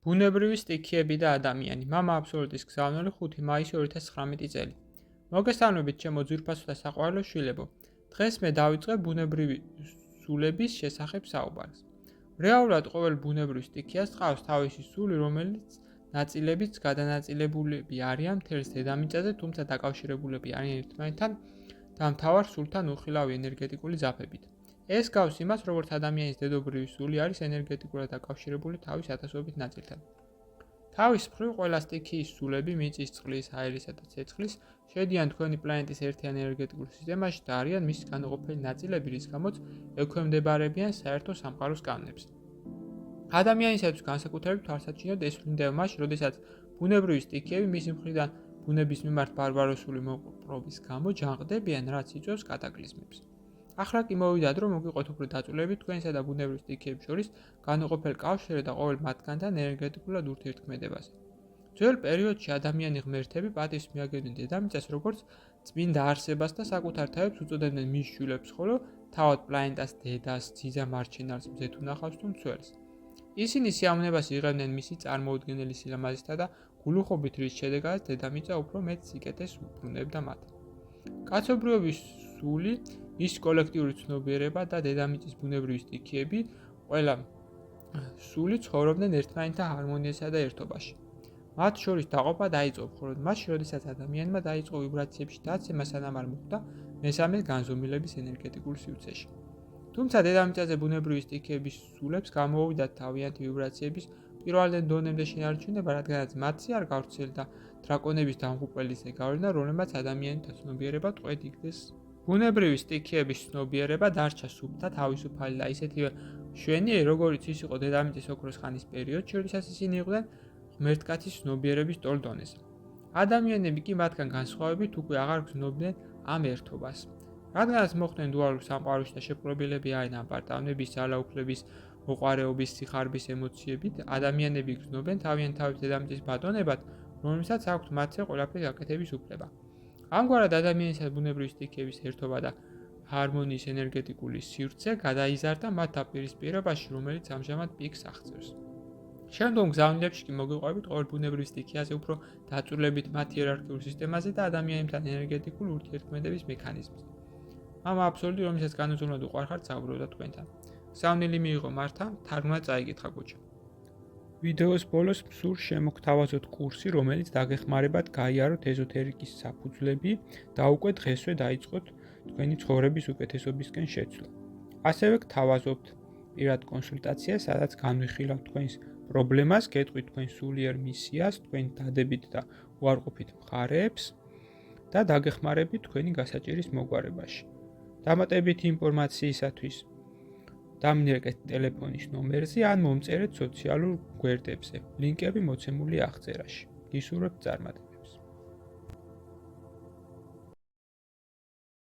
ბუნებრივი სტიქიები და ადამიანი. მამა აბსოლუტის გზავნილი 5 მაისი 2019 წელი. მოგესალმებით ჩემო ძვირფასო და საყვარელო შვილებო. დღეს მე დავიწყე ბუნებრივი სულების შესახებ საუბარს. რეალურად ყოველ ბუნებრივ სტიქიას ჰყავს თავისი სული, რომელიც ნაწილებიც გადანაწილებულები არიან მთელს დედამიწაზე, თუმცა დაკავშირებულები არიან ერთმანეთთან და მთავარ სულთან უხილავი ენერგეტიკული ძაფებით. ეს გავს იმას, როგორც ადამიანის დედობრივი სული არის ენერგეტიკულად დაკავშირებული თავის ათასობით ნაწილთან. თავის მხრივ ყველა სტიქიის სულები მიწის, წყლის, აირისა და ცეცხლის შედიან თქვენი პლანეტის ერთიან ენერგეტიკულ სისტემაში და არიან მის განუყოფელი ნაწილები, რის გამოც ექვემდებარებიან საერთო სამყაროს კანონებს. ადამიანისათვის განსაკუთრებით თვალსაჩინოდ ეს ვლინდება მაშინ, როდესაც ბუნებრივი სტიქიები მისი მხრიდან ბუნების მიმართ ბარბაროსული მოპყრობის გამო ჯანყდებიან, რაც იწვევს კატაკლიზმებს. ახლა კი მოვიდათ, რომ მოგიყოთ უფრო დაწვრილებით თქვენსა და ბუნებრივ სტიქიებს შორის განუყოფელ კავშირზე და ყოველ მათგანთან ენერგეტიკულად ურთიერთქმედებაზე. ძველ პერიოდში ადამიანი ღმერთები პატივს მიაგებდნენ დედამიწას როგორც წმინდა არსებას და საკუთარ თავებს უწოდებდნენ მის შვილებს, ხოლო თავად პლანეტას დედას, ძიძა-მარჩენარს, მზეთუნახავს თუ მცველს. ისინი სიამოვნებას იღებდნენ მისი წარმოუდგენელი სილამაზითა და გულუხობით, რის შედეგადაც დედამიწა უფრო მეტ სიკეთეს უბრუნებდა მათ. კაცობრიობის სული, ის კოლექტიური ცნობიერება და დედამიწის ბუნებრივი სტიქიები ყველა სული ცხოვრობდნენ ერთმანეთთან ჰარმონიასა და ერთობაში. მათ შორის დაყოფა დაიწყო მხოლოდ მაშინ, როდესაც ადამიანმა დაიწყო ვიბრაციებში დაცემა, სანამ არ მოხვდა მესამე განზომილების ენერგეტიკულ სივრცეში. თუმცა დედამიწაზე ბუნებრივი სტიქიების სულებს გამოუვიდათ თავიანთი ვიბრაციების პირველადენ დონემდე შენარჩუნება, რადგანაც მათზე არ გავრცელდა დრაკონების დამღუპველის გავლენა, რომელმაც ადამიანთა ცნობიერება ტყვედ იგდეს. ბუნებრივი სტიქიების ცნობიერება დარჩა სუფთა, თავისუფალი და ისეთივე მშვენიერი, როგორიც ის იყო დედამიწის ოქროს ხანის პერიოდში, როდესაც ისინი იყვნენ ღმერთკაცის ცნობიერების ტოლ დონეზე. ადამიანები კი მათგან განსხვავებით უკვე აღარ გრძნობდნენ ამ ერთობას. რადგანაც მოხვდნენ დუალურ სამყაროში და შეპყრობილები არიან ამ პარტავნების, ძალაუფლების, მოყვარეობის, სიხარბის ემოციებით, ადამიანები გრძნობენ თავიანთ დედამიწის ბატონებად, რომელსაც აქვთ მათზე ყველაფრის გაკეთების უფლება. ამგვარად ადამიანისა და ბუნებრივი სტიქიების ერთობა და ჰარმონიის ენერგეტიკული სივრცე გადაიზარდა მათ დაპირისპირებაში, რომელიც ამჟამად პიკს აღწევს. შემდგომ გზავნილებში კი მოგიყვებით ყოველ ბუნებრივ სტიქიაზე უფრო დაწვრილებით მათ იერარქიულ სისტემაზე და ადამიანებთან ენერგეტიკულ ურთიერთქმედების მექანიზმზე. მამა აბსოლუტი, რომელსაც განუზომლად უყვარხართ, საუბრობდა თქვენთან. გზავნილი მიიღო მართა, თარგმნა წაიკითხა გუჩა. ვიდეოს ბოლოს მსურს შემოგთავაზოთ კურსი, რომელიც დაგეხმარებათ გაიაროთ ეზოთერიკის საფუძვლები და უკვე დღესვე დაიწყოთ თქვენი ცხოვრების უკეთესობისკენ შეცვლა. ასევე გთავაზობთ პირად კონსულტაციას, სადაც განვიხილავთ თქვენს პრობლემას, გეტყვით თქვენ სულიერ მისიას, თქვენი დადებით და უარყოფით მხარეებს და დაგეხმარებით თქვენი გასაჭირის მოგვარებაში. დამატებითი ინფორმაციისათვის დამნერგეთ ტელეფონის ნომერზე ან მომწერეთ სოციალურ გვერდებზე. ლინკები მოცემულია აღწერაში. გისურვებთ წარმატებას.